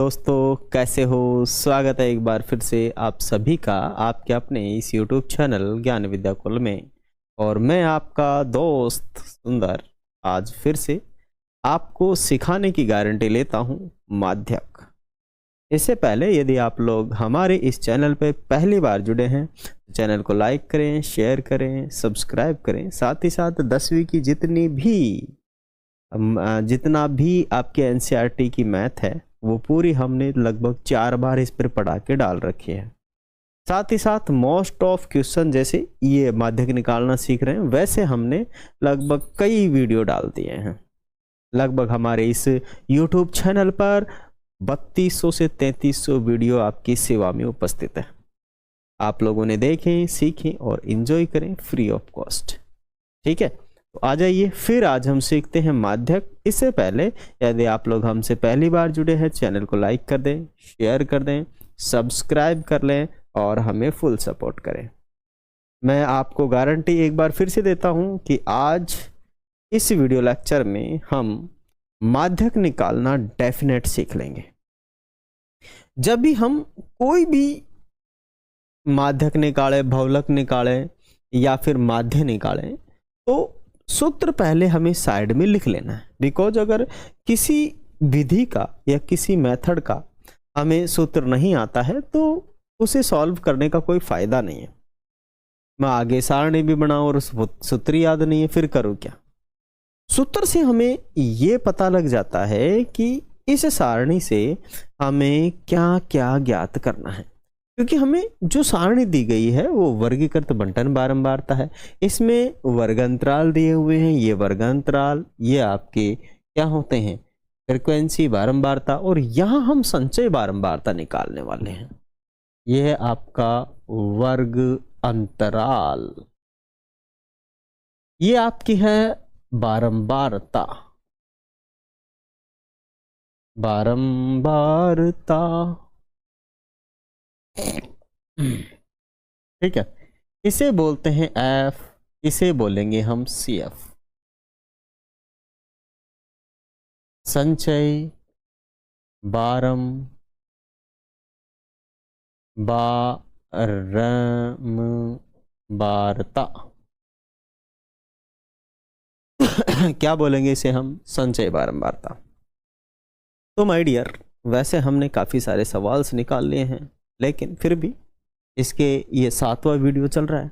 दोस्तों कैसे हो। स्वागत है एक बार फिर से आप सभी का आपके अपने इस YouTube चैनल ज्ञान विद्या कुल में। और मैं आपका दोस्त सुंदर आज फिर से आपको सिखाने की गारंटी लेता हूं माध्यक। इससे पहले यदि आप लोग हमारे इस चैनल पे पहली बार जुड़े हैं तो चैनल को लाइक करें, शेयर करें, सब्सक्राइब करें। साथ ही साथ 10वीं की जितना भी आपके एनसीईआरटी की मैथ है वो पूरी हमने लगभग 4 बार इस पर पढ़ा के डाल रखी है। साथ ही साथ मोस्ट ऑफ क्वेश्चन जैसे ये माध्यक निकालना सीख रहे हैं वैसे हमने लगभग कई वीडियो डाल दिए हैं। लगभग हमारे इस YouTube चैनल पर 3200 से 3300 वीडियो आपकी सेवा में उपस्थित है। आप लोगों ने देखें, सीखें और एंजॉय करें फ्री ऑफ कॉस्ट। ठीक है, तो आ जाइए फिर आज हम सीखते हैं माध्यक। इससे पहले यदि आप लोग हमसे पहली बार जुड़े हैं चैनल को लाइक कर दें, शेयर कर दें, सब्सक्राइब कर लें और हमें फुल सपोर्ट करें। मैं आपको गारंटी एक बार फिर से देता हूं कि आज इस वीडियो लेक्चर में हम माध्यक निकालना डेफिनेट सीख लेंगे। जब भी हम कोई भी माध्यक निकाले, भवलक निकाले या फिर माध्य निकालें तो सूत्र पहले हमें साइड में लिख लेना है। बिकॉज अगर किसी विधि का या किसी मेथड का हमें सूत्र नहीं आता है तो उसे सॉल्व करने का कोई फायदा नहीं है। मैं आगे सारणी भी बनाऊं और सूत्र याद नहीं है फिर करूं क्या। सूत्र से हमें ये पता लग जाता है कि इस सारणी से हमें क्या क्या ज्ञात करना है। क्योंकि हमें जो सारणी दी गई है वो वर्गीकृत बंटन बारंबारता है। इसमें वर्गांतराल दिए हुए हैं, ये वर्गांतराल ये आपके क्या होते हैं, फ्रीक्वेंसी बारंबारता, और यहाँ हम संचय बारंबारता निकालने वाले हैं। यह है आपका वर्ग अंतराल, ये आपकी है बारंबारता। ठीक है, इसे बोलते हैं एफ, इसे बोलेंगे हम सी एफ। संचय बारंबारता क्या बोलेंगे इसे हम, संचय बारंबारता। तो माय डियर, वैसे हमने काफी सारे सवाल निकाल लिए हैं लेकिन फिर भी इसके ये 7वां वीडियो चल रहा है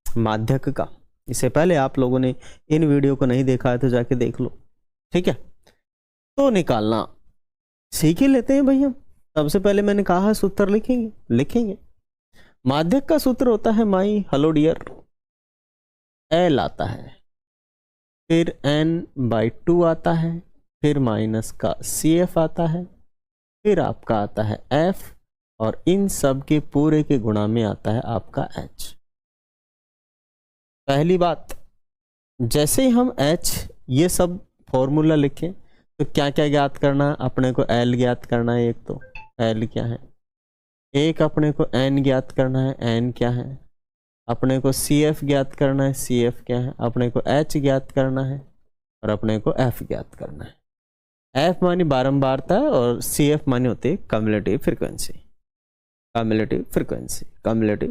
माध्यक का। इससे पहले आप लोगों ने इन वीडियो को नहीं देखा है तो जाके देख लो। ठीक है, तो निकालना सीख ही लेते हैं भाई हम। सबसे पहले मैंने कहा सूत्र लिखेंगे। माध्यक का सूत्र होता है माई हेलो डियर, एल आता है, फिर n/2 आता है, फिर माइनस का CF आता है, फिर आपका आता है F, और इन सब के पूरे के गुणा में आता है आपका H। पहली बात, जैसे ही हम H ये सब फॉर्मूला लिखें तो क्या क्या ज्ञात करना है अपने को, L ज्ञात करना है। एक तो L क्या है, एक अपने को N ज्ञात करना है, N क्या है, अपने को CF ज्ञात करना है, CF क्या है, अपने को H ज्ञात करना है और अपने को F ज्ञात करना है। F मानी बारंबारता और CF मानी होती है cumulative frequency. Cumulative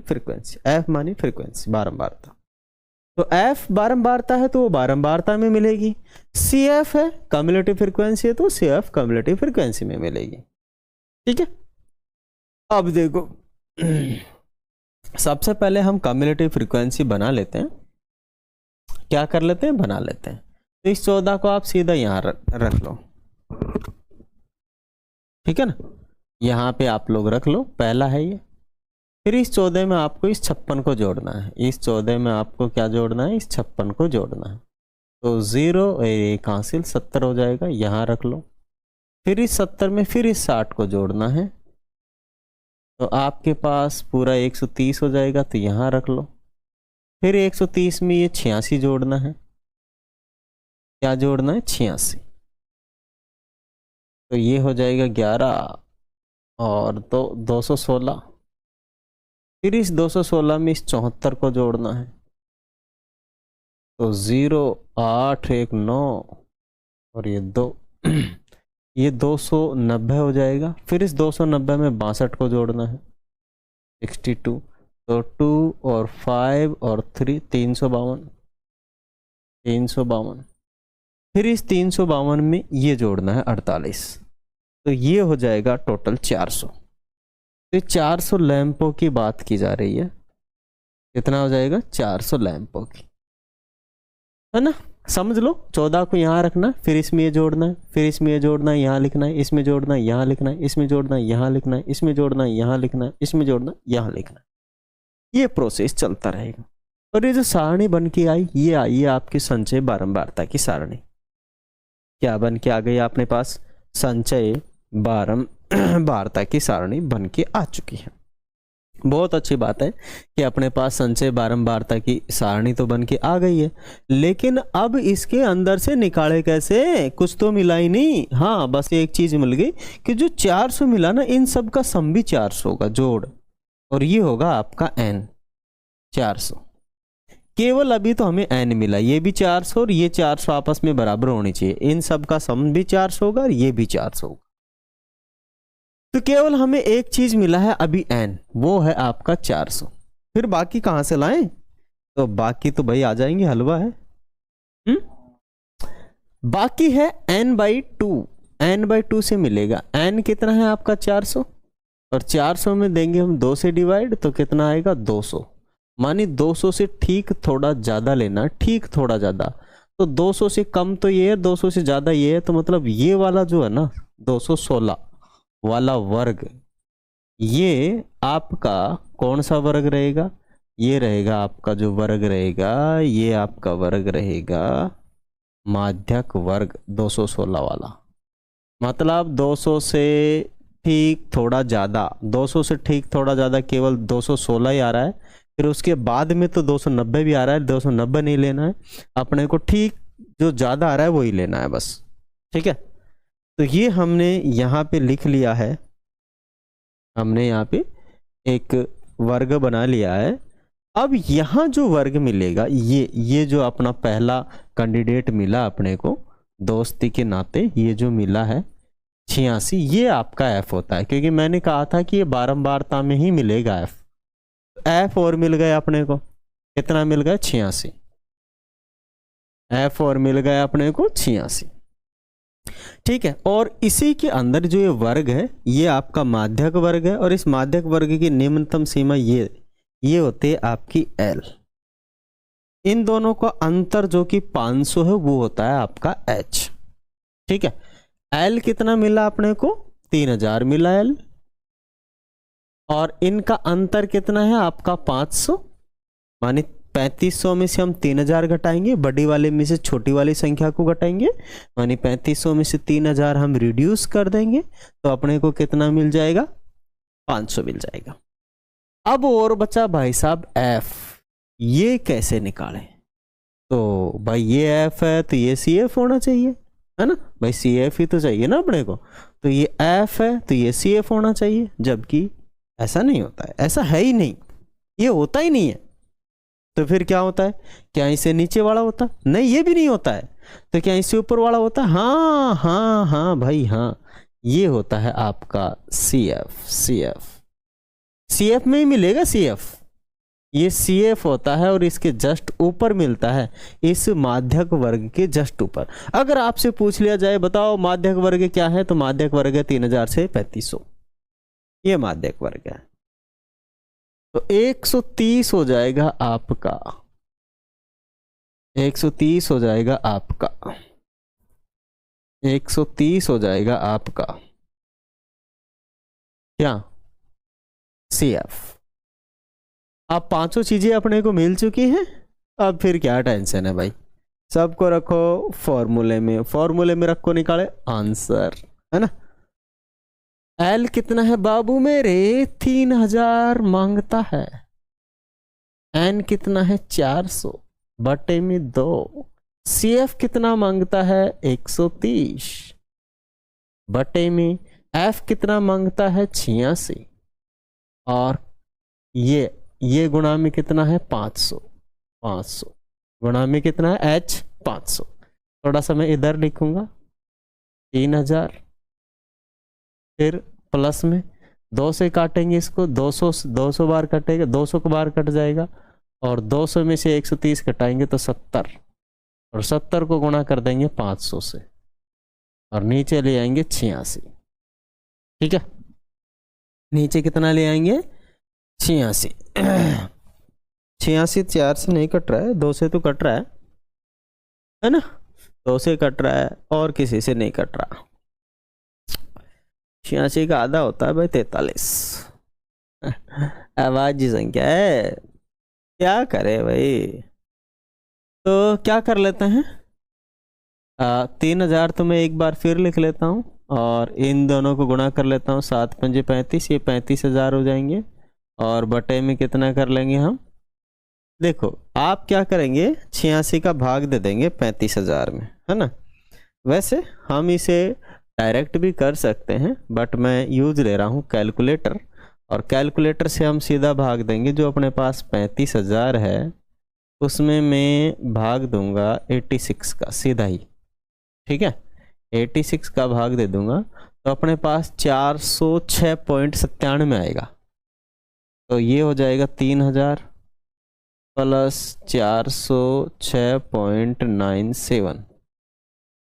frequency, F मानी फ्रीक्वेंसी बारंबारता। तो F बारंबारता है तो वो बारंबारता में मिलेगी, CF है कम्युलेटिव फ्रीक्वेंसी है तो CF कम्युलेटिव फ्रीक्वेंसी में मिलेगी। ठीक है, अब देखो सबसे पहले हम कम्युलेटिव फ्रीक्वेंसी बना लेते हैं। क्या कर लेते हैं, बना लेते हैं। तो इस 14 को आप सीधा यहां रख लो। ठीक है ना, यहाँ पे आप लोग रख लो, पहला है ये। फिर इस 14 में आपको इस 56 को जोड़ना है। इस 14 में आपको क्या जोड़ना है, इस 56 को जोड़ना है। तो 0 एक हासिल 70 हो जाएगा, यहाँ रख लो। फिर इस 70 में फिर इस 60 को जोड़ना है तो आपके पास पूरा 130 हो जाएगा, तो यहाँ रख लो। फिर 130 में ये 86 जोड़ना है। क्या जोड़ना है, 86। तो ये हो जाएगा 11 और तो 216। फिर इस 216 में इस 74 को जोड़ना है तो 0 8 1 9 और ये 2 ये 290 हो जाएगा। फिर इस 290 में 62 को जोड़ना है, 62, तो 2 और 5 और 3, 352। फिर इस 352 में ये जोड़ना है 48, तो ये हो जाएगा टोटल 400। तो 400 लैंपों की बात की जा रही है। कितना हो जाएगा? 400 लैंपों की, है ना। समझ लो, 14 को यहाँ रखना, फिर इसमें ये जोड़ना है, फिर इसमें ये जोड़ना है, यहाँ लिखना है, इसमें जोड़ना है, यहाँ लिखना है, इसमें जोड़ना है, यहाँ लिखना है, इसमें जोड़ना है, यहाँ लिखना है, इसमें जोड़ना है, यहाँ लिखना है। ये प्रोसेस चलता रहेगा। और ये जो सारणी बन के आई, ये आई है आपकी संचय बारंबारता की सारणी। क्या बन के आ गई अपने पास? संचय बारंबारता की सारणी बन के आ चुकी है। बहुत अच्छी बात है कि अपने पास संचय बारंबारता की सारणी तो बन के आ गई है, लेकिन अब इसके अंदर से निकाले कैसे? कुछ तो मिला ही नहीं। हाँ, बस एक चीज मिल गई कि जो 400 मिला ना, इन सब का सम भी 400 होगा जोड़, और ये होगा आपका n 400। केवल अभी तो हमें n मिला, ये भी 400 और ये 400 आपस में बराबर होनी चाहिए। इन सब का सम भी 400 होगा और ये भी 400 होगा। तो केवल हमें एक चीज मिला है अभी n, वो है आपका 400। फिर बाकी कहां से लाएं? तो बाकी तो भाई आ जाएंगे, हलवा है। बाकी है n/2, n/2 से मिलेगा। n कितना है आपका? 400, और 400 में देंगे हम 2 से डिवाइड, तो कितना आएगा? 200। मानी 200 से ठीक थोड़ा ज्यादा लेना, ठीक थोड़ा ज्यादा। तो 200 से कम तो ये है, 200 से ज्यादा ये है, तो मतलब ये वाला जो है ना 216 वाला वर्ग, ये आपका कौन सा वर्ग रहेगा? ये रहेगा आपका जो वर्ग रहेगा, ये आपका वर्ग रहेगा माध्यक वर्ग 216 वाला। मतलब 200 से ठीक थोड़ा ज़्यादा, 200 से ठीक थोड़ा ज़्यादा केवल 216 ही आ रहा है। फिर उसके बाद में तो 290 भी आ रहा है, 290 नहीं लेना है अपने को, ठीक जो ज़्यादा आ रहा है वही लेना है बस। ठीक है, तो ये हमने यहाँ पे लिख लिया है, हमने यहाँ पे एक वर्ग बना लिया है। अब यहाँ जो वर्ग मिलेगा, ये जो अपना पहला कैंडिडेट मिला अपने को दोस्ती के नाते, ये जो मिला है 86, ये आपका f होता है, क्योंकि मैंने कहा था कि ये बारंबारता में ही मिलेगा f। f और मिल गया अपने को, कितना मिल गया? 86। f और मिल गया अपने को 86। ठीक है, और इसी के अंदर जो ये वर्ग है, ये आपका माध्यक वर्ग है, और इस माध्यक वर्ग की निम्नतम सीमा ये होती है आपकी l। इन दोनों का अंतर जो कि 500 है, वो होता है आपका h। ठीक है, l कितना मिला अपने को? 3000 मिला l, और इनका अंतर कितना है आपका? 500। माने 3500 में से हम 3000 घटाएंगे, बड़ी वाले में से छोटी वाली संख्या को घटाएंगे, माने 3500 में से 3000 हम रिड्यूस कर देंगे, तो अपने को कितना मिल जाएगा? 500 मिल जाएगा। अब और बचा भाई साहब f, ये कैसे निकालें? तो भाई ये f है तो ये CF होना चाहिए, है ना भाई, CF ही तो चाहिए ना अपने को। तो ये f है तो ये CF होना चाहिए, जबकि ऐसा नहीं होता है, ऐसा है ही नहीं, ये होता ही नहीं है। तो फिर क्या होता है? क्या इससे नीचे वाला होता? नहीं, ये भी नहीं होता है। तो क्या इससे ऊपर वाला होता? हाँ हाँ हाँ भाई हाँ, ये होता है आपका CF में ही मिलेगा CF। ये CF होता है, और इसके जस्ट ऊपर मिलता है, इस माध्यक वर्ग के जस्ट ऊपर। अगर आपसे पूछ लिया जाए बताओ माध्यक वर्ग क्या है, तो माध्यक वर्ग है 3000 से 3500, ये माध्यक वर्ग है। तो 130 हो जाएगा आपका, 130 हो जाएगा आपका, 130 हो जाएगा आपका क्या? CF। अब पांचों चीजें अपने को मिल चुकी हैं, अब फिर क्या टेंशन है भाई? सबको रखो फॉर्मूले में, फॉर्मूले में रखो, निकाले आंसर, है ना। L कितना है बाबू मेरे? 3000 मांगता है। N कितना है? 400 बटे में 2। CF कितना मांगता है? 130 बटे में, F कितना मांगता है? 86, और ये गुणा में कितना है? 500 गुणा में कितना है? H 500। थोड़ा सा मैं इधर लिखूंगा 3000 फिर प्लस में 2 से काटेंगे इसको, 200 बार कटेगा, 200 बार कट जाएगा, और 200 में से 130 घटाएंगे तो 70, और 70 को गुणा कर देंगे 500 से, और नीचे ले आएंगे 86। ठीक है, नीचे कितना ले आएंगे 86। 86 4 से नहीं कट रहा है, 2 से तो कट रहा है ना, 2 से कट रहा है और किसी से नहीं कट रहा। 86 का आधा होता है भाई 43। अभाज्य संख्या है, क्या करे भाई। तो क्या कर लेते हैं, 3000 तो मैं एक बार फिर लिख लेता हूँ, और इन दोनों को गुणा कर लेता हूँ, 7 पंजे 35, ये 35,000 हो जाएंगे, और बटे में कितना कर लेंगे हम। देखो आप क्या करेंगे, 86 का भाग दे देंगे 35,000 में, है ना। वैसे हम इसे डायरेक्ट भी कर सकते हैं, बट मैं यूज ले रहा हूँ कैलकुलेटर, और कैलकुलेटर से हम सीधा भाग देंगे। जो अपने पास 35,000 है उसमें मैं भाग दूंगा 86 का सीधा ही, ठीक है, 86 का भाग दे दूंगा, तो अपने पास 406.97 आएगा। तो ये हो जाएगा 3000 प्लस 406.97,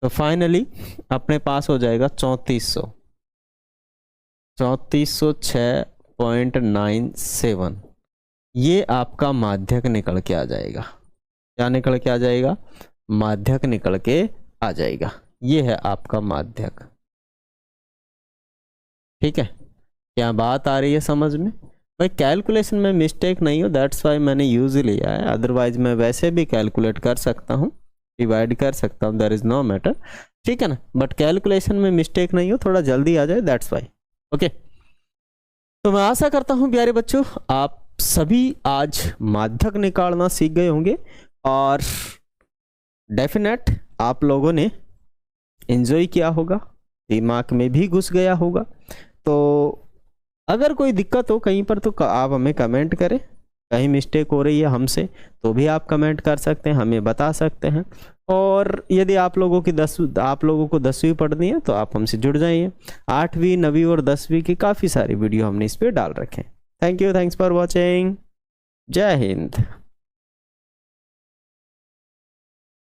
तो फाइनली अपने पास हो जाएगा 3406.97। ये आपका माध्यक निकल के आ जाएगा। क्या निकल के आ जाएगा, माध्यक निकल के आ जाएगा। ये है आपका माध्यक। ठीक है, क्या बात आ रही है समझ में भाई। कैलकुलेशन में मिस्टेक नहीं हो, दैट्स वाई मैंने यूज लिया है, अदरवाइज मैं वैसे भी कैलकुलेट कर सकता हूँ, डिवाइड कर सकता हूँ, देयर इज नो मैटर। ठीक है ना, बट कैलकुलेशन में मिस्टेक नहीं हो, थोड़ा जल्दी आ जाए, दैट्स वाई। ओके, तो मैं आशा करता हूँ प्यारे बच्चों आप सभी आज माध्यक निकालना सीख गए होंगे, और डेफिनेट आप लोगों ने एंजॉय किया होगा, दिमाग में भी घुस गया होगा। तो अगर कोई दिक्कत हो कहीं पर तो आप हमें कमेंट करें, कहीं मिस्टेक हो रही है हमसे तो भी आप कमेंट कर सकते हैं, हमें बता सकते हैं। और यदि आप लोगों को 10वीं पढ़नी है तो आप हमसे जुड़ जाइए। 8वीं 9वीं और 10वीं की काफ़ी सारी वीडियो हमने इस पर डाल रखे हैं। Thank you, thanks for watching, जय हिंद।